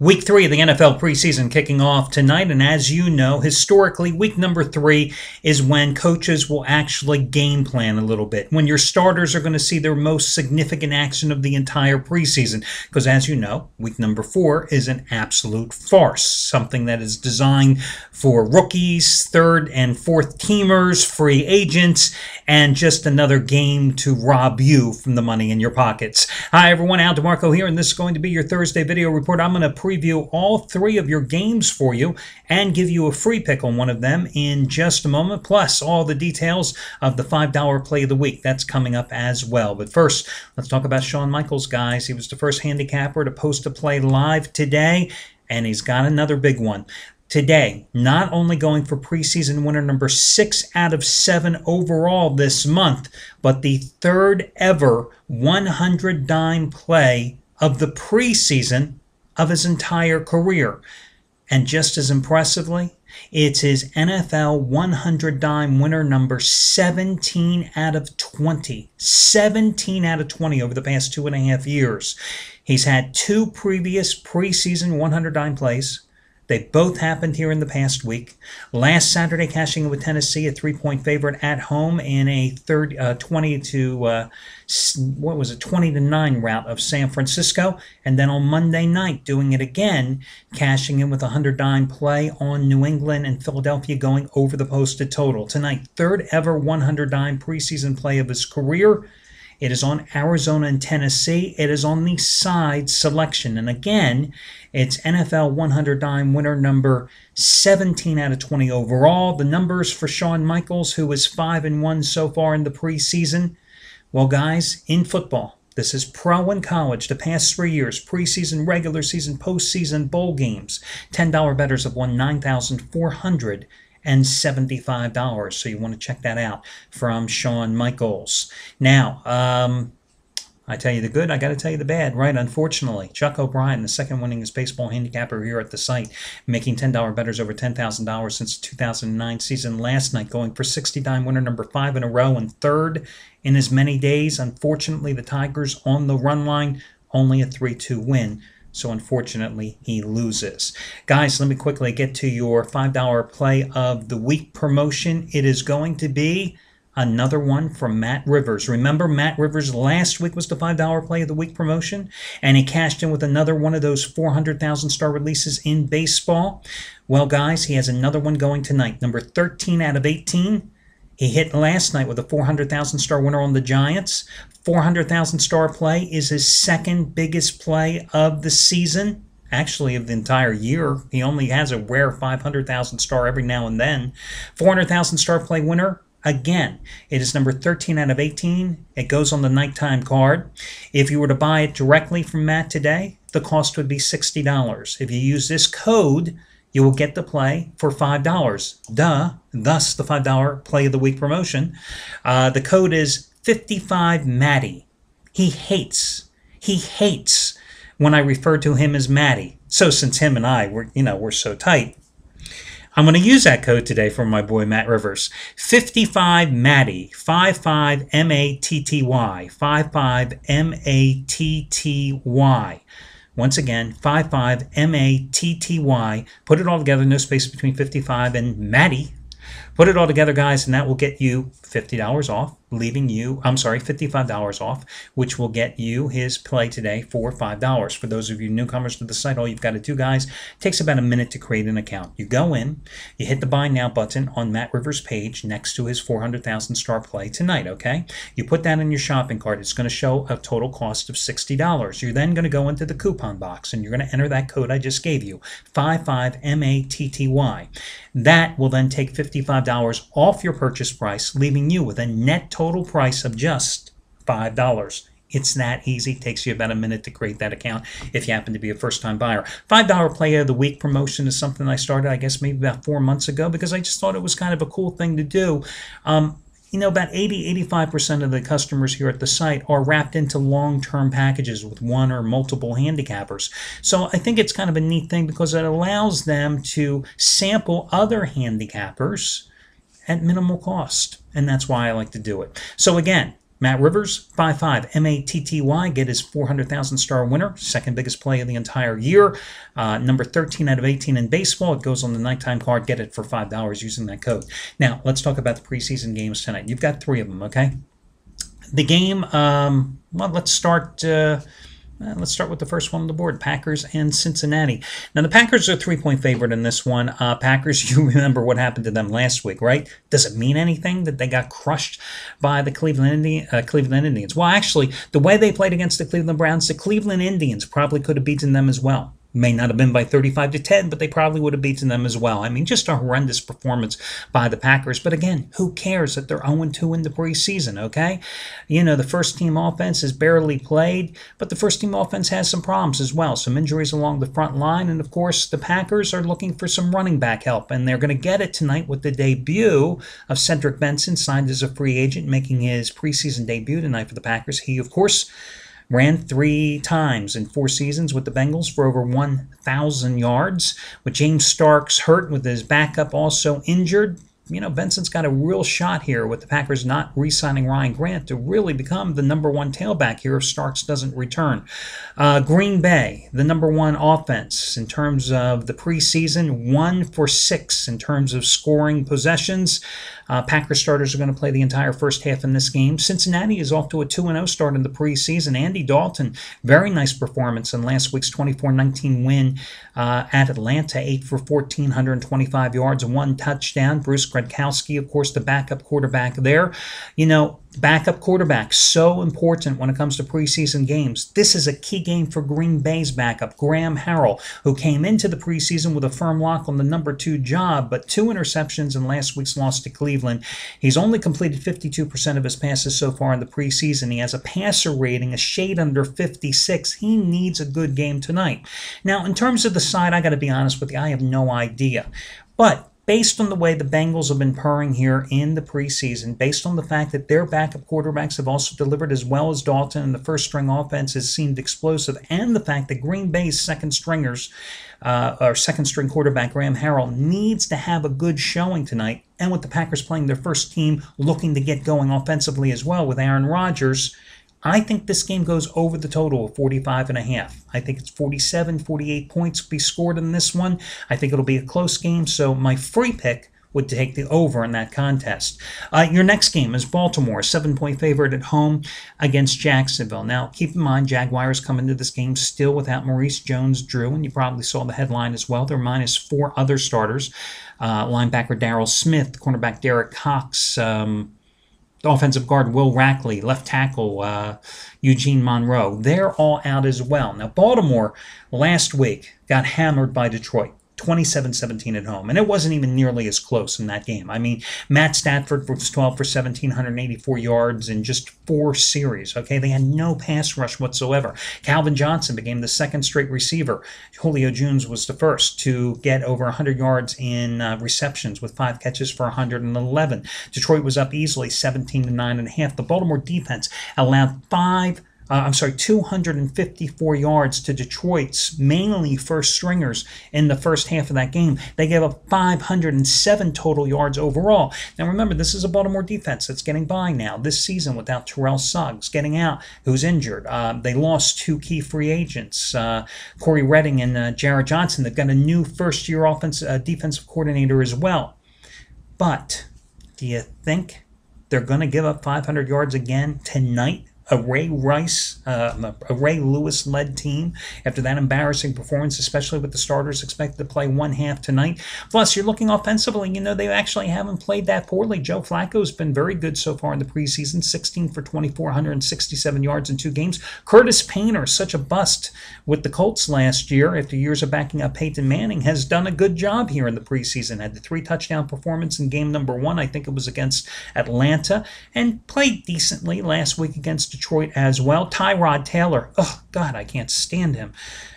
Week 3 of the NFL preseason kicking off tonight, and as you know, historically, week number 3 is when coaches will actually game plan a little bit, when your starters are going to see their most significant action of the entire preseason, because as you know, week number 4 is an absolute farce, something that is designed for rookies, third and fourth teamers, free agents, and just another game to rob you from the money in your pockets. Hi everyone, Al DeMarco here, and this is going to be your Thursday video report. I'm going to preview all 3 of your games for you and give you a free pick on one of them in just a moment, plus all the details of the $5 play of the week. That's coming up as well. But first, let's talk about Shawn Michaels, guys. He was the first handicapper to post a play live today, and he's got another big one. Today, not only going for preseason winner number 6 out of 7 overall this month, but the 3rd ever 100 dime play of the preseason of his entire career. And just as impressively, it's his NFL 100 dime winner number 17 out of 20. 17 out of 20 over the past 2.5 years. He's had 2 previous preseason 100 dime plays. They both happened here in the past week. Last Saturday, cashing in with Tennessee, a 3-point favorite at home in a 20 to 9 rout of San Francisco, and then on Monday night, doing it again, cashing in with a 100 dime play on New England and Philadelphia, going over the posted total. Tonight, 3rd ever 100 dime preseason play of his career. It is on Arizona and Tennessee. It is on the side selection. And again, it's NFL 100 dime winner number 17 out of 20 overall. The numbers for Shawn Michaels, who is 5-1 so far in the preseason. Well, guys, in football, this is pro and college, the past 3 years, preseason, regular season, postseason, bowl games. $10 bettors have won $9,475. So you want to check that out from Shawn Michaels. Now, I tell you the good, I got to tell you the bad, right? Unfortunately, Chuck O'Brien, the second winningest baseball handicapper here at the site, making $10 bettors over $10,000 since the 2009 season. Last night, going for 60 dime winner number 5 in a row and 3rd in as many days. Unfortunately, the Tigers on the run line, only a 3-2 win. So unfortunately, he loses. Guys, let me quickly get to your $5 play of the week promotion. It is going to be another one from Matt Rivers. Remember, Matt Rivers last week was the $5 play of the week promotion, and he cashed in with another one of those 400,000 star releases in baseball. Well, guys, he has another one going tonight, number 13 out of 18. He hit last night with a 400,000 star winner on the Giants. 400,000 star play is his 2nd biggest play of the season, actually of the entire year. He only has a rare 500,000 star every now and then. 400,000 star play winner, again, it is number 13 out of 18. It goes on the nighttime card. If you were to buy it directly from Matt today, the cost would be $60. If you use this code, you will get the play for $5. Duh, thus the $5 play of the week promotion. The code is 55 Matty. He hates when I refer to him as Matty. So since him and I, we're so tight, I'm going to use that code today for my boy Matt Rivers. 55 Matty, 55 M-A-T-T-Y, 55 M-A-T-T-Y. Once again, 55 M-A-T-T-Y. Put it all together, no space between 55 and Matty. Put it all together, guys, and that will get you $50 off, $55 off, which will get you his play today for $5. For those of you newcomers to the site, all you've got to do, guys, it takes about a minute to create an account. You go in, you hit the Buy Now button on Matt Rivers' page next to his 400,000 star play tonight, okay? You put that in your shopping cart. It's going to show a total cost of $60. You're then going to go into the coupon box, and you're going to enter that code I just gave you, 55 M-A-T-T-Y. That will then take $55 off your purchase price, leaving you with a net total price of just $5. It's that easy. It takes you about a minute to create that account if you happen to be a first-time buyer. $5 play of the week promotion is something I started, I guess, maybe about 4 months ago because I just thought it was kind of a cool thing to do. About 80-85% of the customers here at the site are wrapped into long-term packages with one or multiple handicappers. So I think it's kind of a neat thing because it allows them to sample other handicappers at minimal cost. And that's why I like to do it. So again, Matt Rivers, 5'5", M-A-T-T-Y, get his 400,000 star winner, second biggest play of the entire year. Number 13 out of 18 in baseball. It goes on the nighttime card. Get it for $5 using that code. Now, let's talk about the preseason games tonight. You've got 3 of them, okay? The game, well, let's start with the first one on the board, Packers and Cincinnati. Now, the Packers are a 3-point favorite in this one. Packers, you remember what happened to them last week, right? Does it mean anything that they got crushed by the Cleveland Indians? Well, actually, the way they played against the Cleveland Browns, the Cleveland Indians probably could have beaten them as well. May not have been by 35-10, but they probably would have beaten them as well. I mean, just a horrendous performance by the Packers. But again, who cares that they're 0-2 in the preseason, okay? You know, the first-team offense is barely played, but the first-team offense has some problems as well. Some injuries along the front line, and of course, the Packers are looking for some running back help, and they're going to get it tonight with the debut of Cedric Benson, signed as a free agent, making his preseason debut tonight for the Packers. He, of course, ran 3 times in 4 seasons with the Bengals for over 1,000 yards. With James Starks hurt, with his backup also injured, you know, Benson's got a real shot here with the Packers not re-signing Ryan Grant to really become the number 1 tailback here if Starks doesn't return. Green Bay, the number 1 offense in terms of the preseason, 1 for 6 in terms of scoring possessions. Packers starters are going to play the entire first half in this game. Cincinnati is off to a 2-0 start in the preseason. Andy Dalton, very nice performance in last week's 24-19 win at Atlanta. 8 for 14, 125 yards, 1 touchdown. Bruce Gradkowski, of course, the backup quarterback there. You know, backup quarterback, so important when it comes to preseason games. This is a key game for Green Bay's backup, Graham Harrell, who came into the preseason with a firm lock on the number 2 job, but 2 interceptions in last week's loss to Cleveland. He's only completed 52% of his passes so far in the preseason. He has a passer rating a shade under 56. He needs a good game tonight. Now, in terms of the side, I got to be honest with you, I have no idea. But based on the way the Bengals have been purring here in the preseason, based on the fact that their backup quarterbacks have also delivered as well as Dalton and the first-string offense has seemed explosive, and the fact that Green Bay's second-string quarterback Graham Harrell needs to have a good showing tonight, and with the Packers playing their first team looking to get going offensively as well with Aaron Rodgers, I think this game goes over the total of 45.5. I think it's 47, 48 points to be scored in this one. I think it'll be a close game, so my free pick would take the over in that contest. Your next game is Baltimore, 7-point favorite at home against Jacksonville. Now, keep in mind, Jaguars come into this game still without Maurice Jones-Drew, and you probably saw the headline as well. They're minus 4 other starters. Linebacker Darryl Smith, cornerback Derek Cox, offensive guard Will Rackley, left tackle Eugene Monroe. They're all out as well. Now, Baltimore last week got hammered by Detroit, 27-17 at home, and it wasn't even nearly as close in that game. I mean, Matt Stafford was 12 for 17, 184 yards in just 4 series, okay? They had no pass rush whatsoever. Calvin Johnson became the second straight receiver. Julio Jones was the first to get over 100 yards in receptions with 5 catches for 111. Detroit was up easily 17-9.5. The Baltimore defense allowed 254 yards to Detroit's mainly first stringers in the first half of that game. They gave up 507 total yards overall. Now remember, this is a Baltimore defense that's getting by now this season without Terrell Suggs getting out, who's injured. They lost 2 key free agents, Corey Redding and Jarrett Johnson. They've got a new first-year defensive coordinator as well. But do you think they're going to give up 500 yards again tonight? A Ray Lewis-led team after that embarrassing performance, especially with the starters expected to play one half tonight. Plus, you're looking offensively, you know, they actually haven't played that poorly. Joe Flacco's been very good so far in the preseason, 16 for 24, 167 yards in 2 games. Curtis Painter, such a bust with the Colts last year after years of backing up Peyton Manning, has done a good job here in the preseason. Had the 3-touchdown performance in game number 1, I think it was against Atlanta, and played decently last week against Detroit as well. Tyrod Taylor, oh, God, I can't stand him.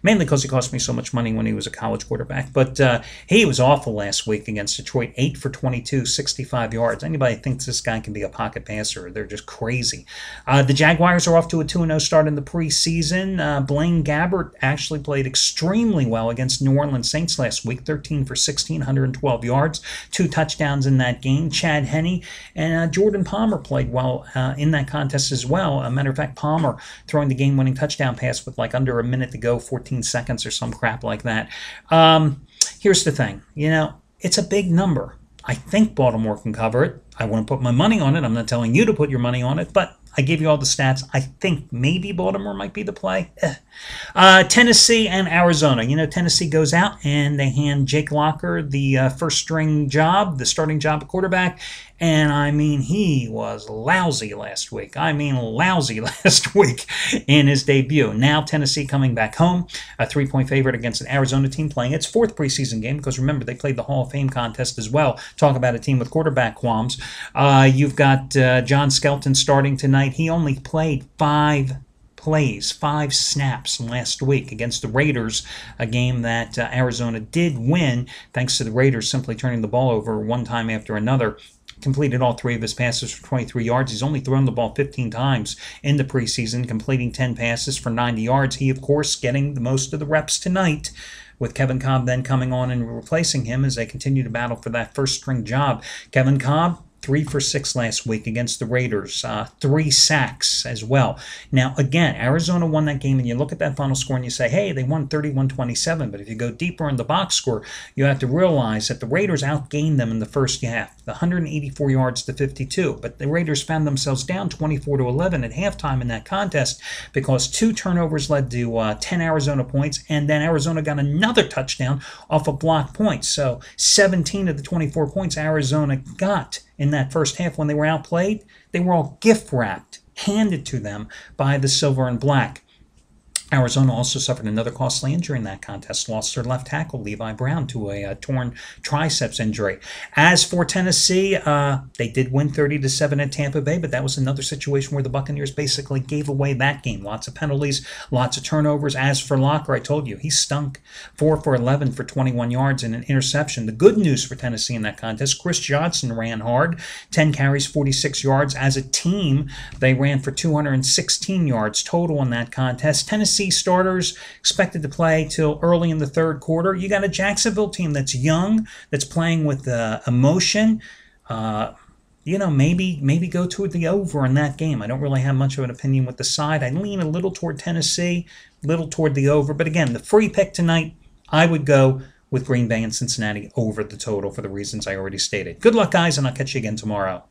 Mainly because he cost me so much money when he was a college quarterback. But he was awful last week against Detroit. 8 for 22, 65 yards. Anybody thinks this guy can be a pocket passer, they're just crazy. The Jaguars are off to a 2-0 start in the preseason. Blaine Gabbert actually played extremely well against New Orleans Saints last week. 13 for 16, 112 yards. 2 touchdowns in that game. Chad Henne and Jordan Palmer played well in that contest as well. A matter of fact, Palmer throwing the game-winning touchdown pass with like under a minute to go, 14 seconds or some crap like that. Here's the thing. It's a big number. I think Baltimore can cover it. I wouldn't put my money on it. I'm not telling you to put your money on it, but I gave you all the stats. I think maybe Baltimore might be the play. Tennessee and Arizona. Tennessee goes out and they hand Jake Locker the first-string job, the starting job at quarterback. And, I mean, he was lousy last week. In his debut. Now Tennessee coming back home, a 3-point favorite against an Arizona team playing its 4th preseason game, because remember, they played the Hall of Fame contest as well. Talk about a team with quarterback qualms. You've got John Skelton starting tonight. He only played 5 snaps last week against the Raiders, a game that Arizona did win, thanks to the Raiders simply turning the ball over one time after another. Completed all 3 of his passes for 23 yards. He's only thrown the ball 15 times in the preseason, completing 10 passes for 90 yards. He, of course, getting the most of the reps tonight, with Kevin Kolb then coming on and replacing him as they continue to battle for that first-string job. Kevin Kolb, 3 for 6 last week against the Raiders. 3 sacks as well. Now, again, Arizona won that game, and you look at that final score and you say, hey, they won 31-27. But if you go deeper in the box score, you have to realize that the Raiders outgained them in the first half, 184 yards to 52. But the Raiders found themselves down 24-11 at halftime in that contest because 2 turnovers led to 10 Arizona points, and then Arizona got another touchdown off of blocked points. So 17 of the 24 points Arizona got in that first half when they were outplayed, they were all gift-wrapped, handed to them by the Silver and Black. Arizona also suffered another costly injury in that contest, lost their left tackle, Levi Brown, to a torn triceps injury. As for Tennessee, they did win 30-7 at Tampa Bay, but that was another situation where the Buccaneers basically gave away that game. Lots of penalties, lots of turnovers. As for Locker, I told you, he stunk. 4 for 11 for 21 yards and an interception. The good news for Tennessee in that contest, Chris Johnson ran hard, 10 carries, 46 yards. As a team, they ran for 216 yards total in that contest. Tennessee starters expected to play till early in the 3rd quarter. You got a Jacksonville team that's young, that's playing with emotion. Maybe go to the over in that game. I don't really have much of an opinion with the side. I lean a little toward Tennessee, a little toward the over. But again, the free pick tonight, I would go with Green Bay and Cincinnati over the total for the reasons I already stated. Good luck, guys, and I'll catch you again tomorrow.